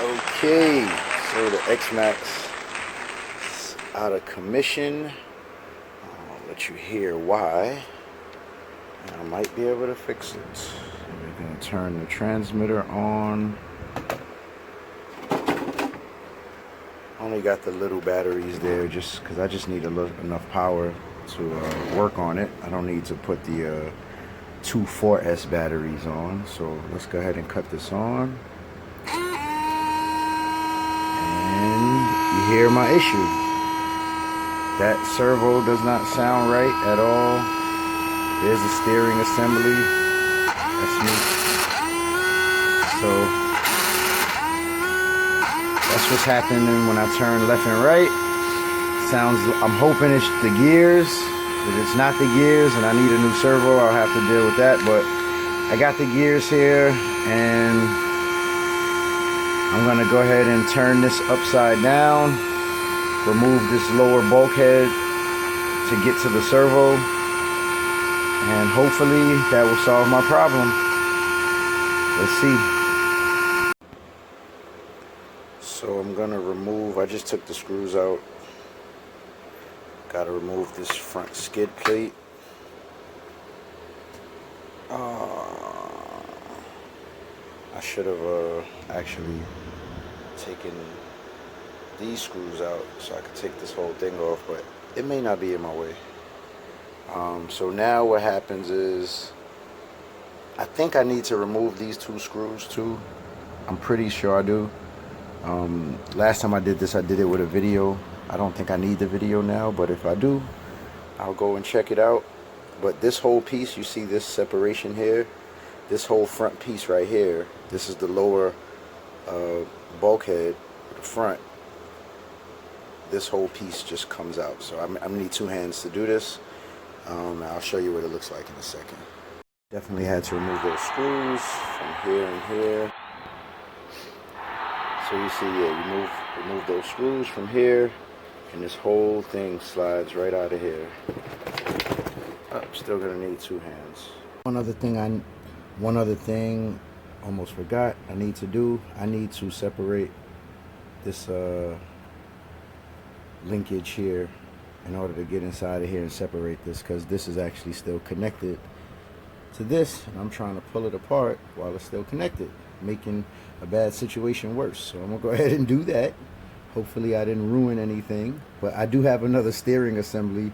Okay, so the X-MAXX is out of commission. I'll let you hear why. And I might be able to fix it. So we're going to turn the transmitter on. Only got the little batteries there just because I just need enough power to work on it. I don't need to put the two 4S batteries on. So let's go ahead and cut this on. And you hear my issue. That servo does not sound right at all. There's a steering assembly. That's me. So that's what's happening when I turn left and right. I'm hoping it's the gears. If it's not the gears and I need a new servo, I'll have to deal with that. But I got the gears here, and I'm gonna go ahead and turn this upside down, remove this lower bulkhead to get to the servo, and hopefully that will solve my problem. Let's see. So I'm gonna remove, I just took the screws out. Gotta remove this front skid plate. I should have actually taken these screws out so I could take this whole thing off, but it may not be in my way. So now what happens is, I think I need to remove these two screws too. I'm pretty sure I do. Last time I did this, I did it with a video. I don't think I need the video now, but if I do, I'll go and check it out. But this whole piece, you see this separation here, this whole front piece right here, this is the lower bulkhead, the front. This whole piece just comes out. So I'm gonna need two hands to do this. I'll show you what it looks like in a second. Definitely had to remove those screws from here and here. So you see, yeah, you remove those screws from here, and this whole thing slides right out of here. Oh, I'm still gonna need two hands. One other thing, almost forgot, I need to do. I need to separate this linkage here in order to get inside of here and separate this, because this is actually still connected to this, and I'm trying to pull it apart while it's still connected, making a bad situation worse. So I'm gonna go ahead and do that. Hopefully I didn't ruin anything, but I do have another steering assembly,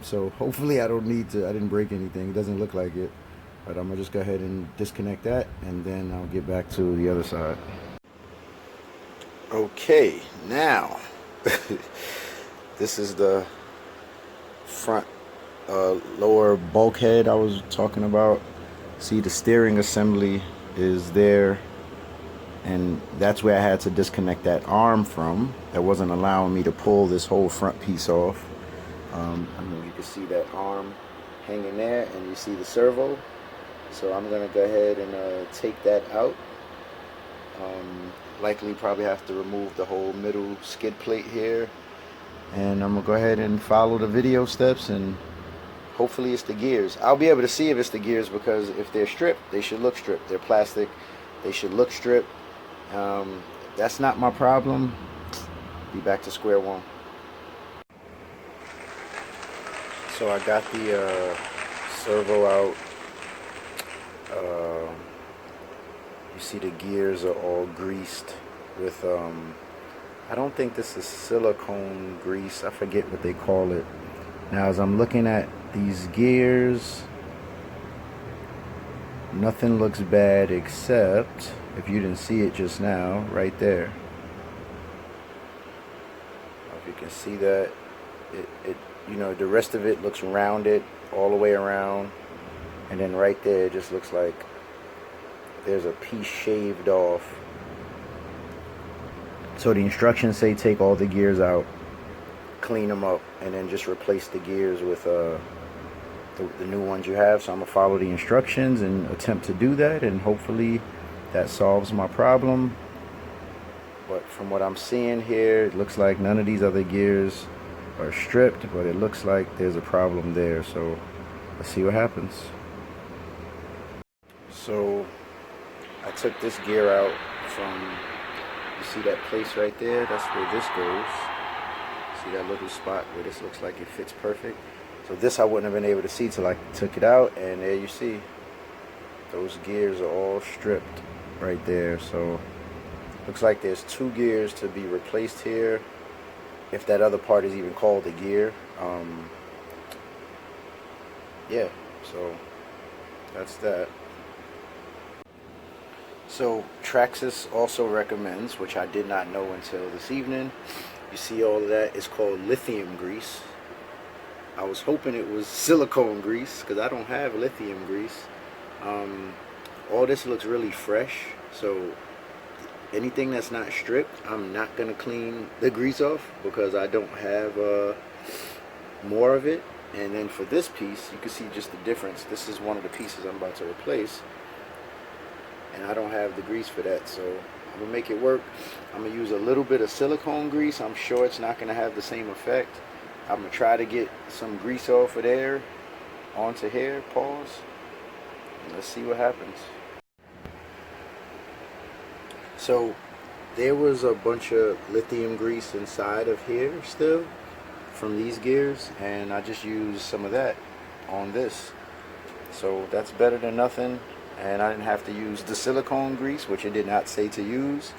so hopefully I didn't break anything. It doesn't look like it, but I'm gonna just go ahead and disconnect that, and then I'll get back to the other side. Okay, now this is the front lower bulkhead I was talking about. See, the steering assembly is there, and that's where I had to disconnect that arm from. That wasn't allowing me to pull this whole front piece off. I mean, you can see that arm hanging there, and you see the servo. So I'm gonna go ahead and take that out. Likely probably have to remove the whole middle skid plate here, and I'm gonna go ahead and follow the video steps, and hopefully it's the gears. I'll be able to see if it's the gears, because if they're stripped, they should look stripped. They're plastic, they should look stripped. That's not my problem. Be back to square one. So I got the servo out. You see the gears are all greased with I don't think this is silicone grease. I forget what they call it. Now as I'm looking at these gears, nothing looks bad, except if you didn't see it just now, right there. If you can see that, it you know, the rest of it looks rounded all the way around, and then right there it just looks like there's a piece shaved off. So the instructions say take all the gears out, clean them up, and then just replace the gears with the new ones you have. So I'm gonna follow the instructions and attempt to do that, and hopefully that solves my problem. But from what I'm seeing here, it looks like none of these other gears are stripped, but it looks like there's a problem there. So let's see what happens. So I took this gear out from, you see that place right there? That's where this goes. See that little spot where this looks like it fits perfect? So this I wouldn't have been able to see till I took it out, and there you see. Those gears are all stripped right there. So looks like there's 2 gears to be replaced here, if that other part is even called a gear. Yeah, so that's that. So Traxxas also recommends, which I did not know until this evening, you see all of that is called lithium grease. I was hoping it was silicone grease because I don't have lithium grease. All this looks really fresh, so anything that's not stripped, I'm not going to clean the grease off because I don't have more of it. And then for this piece, you can see just the difference. This is one of the pieces I'm about to replace, and I don't have the grease for that, so I'm going to make it work. I'm going to use a little bit of silicone grease. I'm sure it's not going to have the same effect. I'm going to try to get some grease off of there onto here, pause, and let's see what happens. So there was a bunch of lithium grease inside of here still from these gears, and I just used some of that on this. So that's better than nothing, and I didn't have to use the silicone grease, which it did not say to use.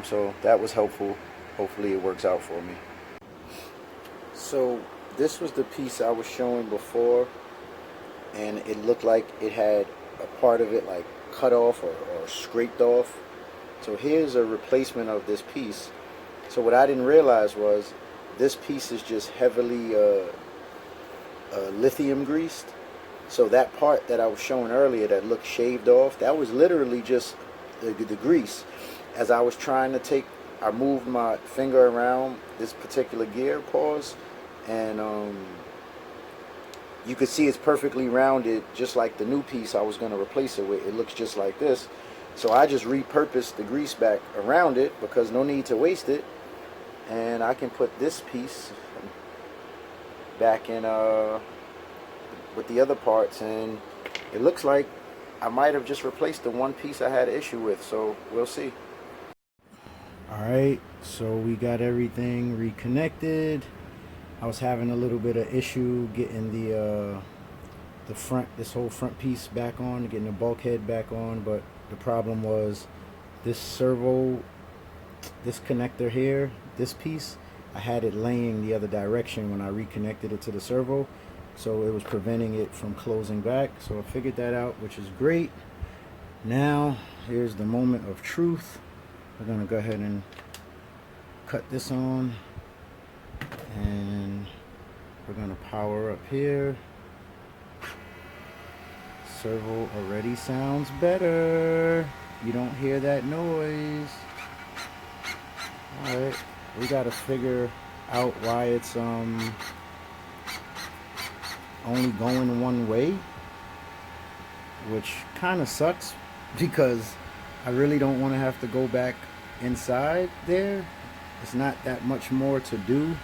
So that was helpful. Hopefully it works out for me. So this was the piece I was showing before, and it looked like it had a part of it like cut off or scraped off. So here's a replacement of this piece. So what I didn't realize was this piece is just heavily lithium greased. So that part that I was showing earlier that looked shaved off, that was literally just the grease. As I was trying to I moved my finger around this particular gear, pause, and you could see it's perfectly rounded, just like the new piece I was going to replace it with. It looks just like this. So I just repurposed the grease back around it because no need to waste it. And I can put this piece back in with the other parts, and it looks like I might have just replaced the one piece I had an issue with, so we'll see. Alright, so we got everything reconnected. I was having a little bit of issue getting the front, this whole front piece back on, getting the bulkhead back on, but the problem was this servo, this connector here, this piece, I had it laying the other direction when I reconnected it to the servo, so it was preventing it from closing back. So I figured that out, which is great. Now here's the moment of truth. We're gonna go ahead and cut this on, and we're gonna power up here. Servo already sounds better. You don't hear that noise. Alright, we gotta figure out why it's only going one way, which kind of sucks because I really don't want to have to go back inside there. It's not that much more to do.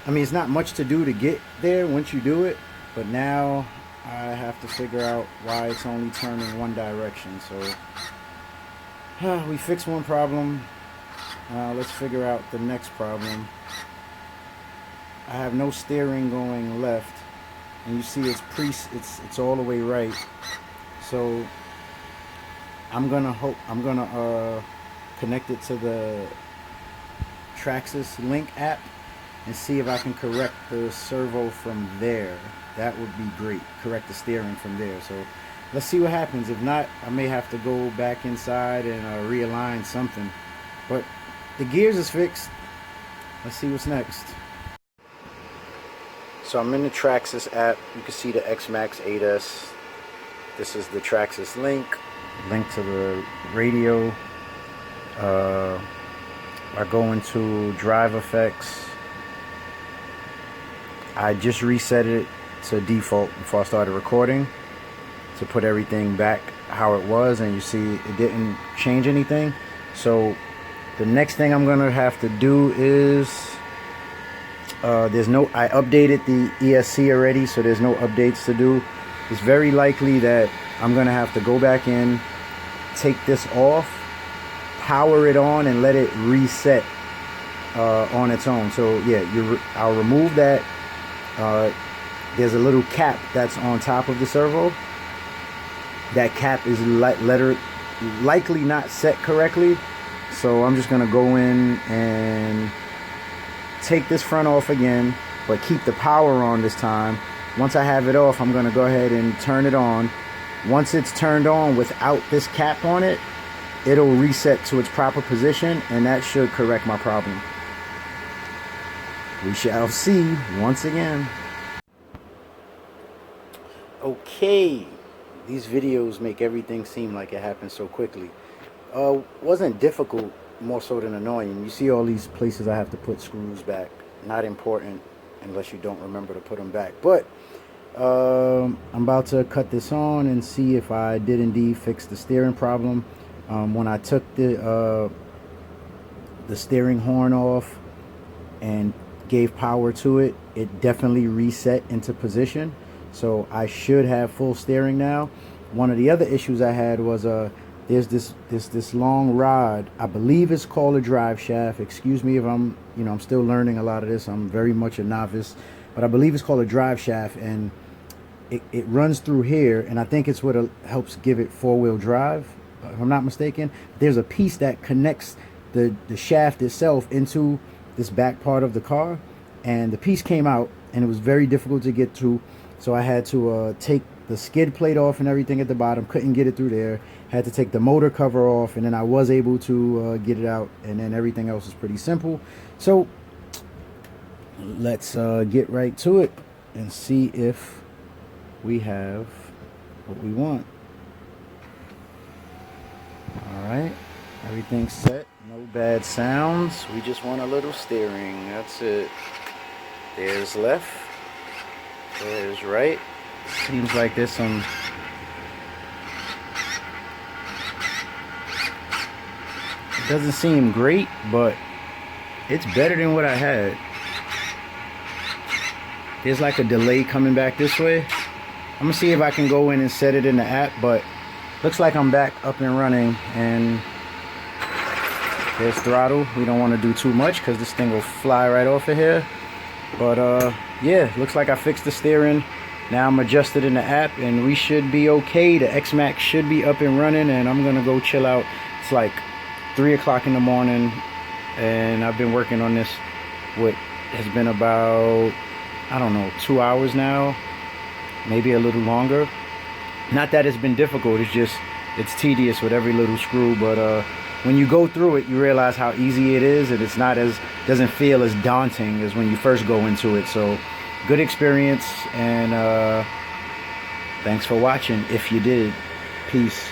I mean, it's not much to do to get there once you do it, but now I have to figure out why it's only turning one direction. So we fixed one problem. Let's figure out the next problem. I have no steering going left, and you see it's all the way right. So I'm gonna connect it to the Traxxas Link app and see if I can correct the servo from there. That would be great. Correct the steering from there. So let's see what happens. If not, I may have to go back inside and realign something. But the gears is fixed. Let's see what's next. So I'm in the Traxxas app. You can see the X-MAXX 8S. This is the Traxxas link to the radio. I go into drive effects. I just reset it to default before I started recording to put everything back how it was, and you see it didn't change anything. So the next thing I'm gonna have to do is I updated the ESC already, so there's no updates to do. It's very likely that I'm gonna have to go back in, take this off, power it on and let it reset on its own. So yeah, I'll remove that. There's a little cap that's on top of the servo. That cap is likely not set correctly, so I'm just gonna go in and take this front off again, but keep the power on this time. Once I have it off, I'm gonna go ahead and turn it on. Once it's turned on without this cap on it, it'll reset to its proper position, and that should correct my problem. We shall see once again. Okay, these videos make everything seem like it happened so quickly. Wasn't difficult, more so than annoying. You see all these places I have to put screws back. Not important unless you don't remember to put them back. But I'm about to cut this on and see if I did indeed fix the steering problem. When I took the steering horn off and gave power to it, it definitely reset into position. So I should have full steering now. One of the other issues I had was there's this long rod. I believe it's called a drive shaft. Excuse me if I'm still learning a lot of this. I'm very much a novice, but I believe it's called a drive shaft, and it runs through here, and I think it's what helps give it four-wheel drive, if I'm not mistaken. There's a piece that connects the shaft itself into this back part of the car, and the piece came out, and it was very difficult to get through. So I had to take the skid plate off and everything at the bottom. Couldn't get it through there. Had to take the motor cover off, and then I was able to get it out, and then everything else is pretty simple. So let's get right to it and see if we have what we want. All right, everything's set. No bad sounds. We just want a little steering. That's it. There's left. There's right. Seems like there's some it doesn't seem great, but it's better than what I had. There's like a delay coming back this way. I'm gonna see if I can go in and set it in the app, but looks like I'm back up and running, and there's throttle. We don't want to do too much because this thing will fly right off of here. But yeah, looks like I fixed the steering. Now I'm adjusted in the app, and we should be okay. The X-MAXX should be up and running, and I'm gonna go chill out. It's like 3 o'clock in the morning, and I've been working on this what has been about, I don't know, 2 hours now, maybe a little longer. Not that it's been difficult, it's just it's tedious with every little screw, but when you go through it, you realize how easy it is, and it's not doesn't feel as daunting as when you first go into it. So good experience, and thanks for watching if you did. Peace.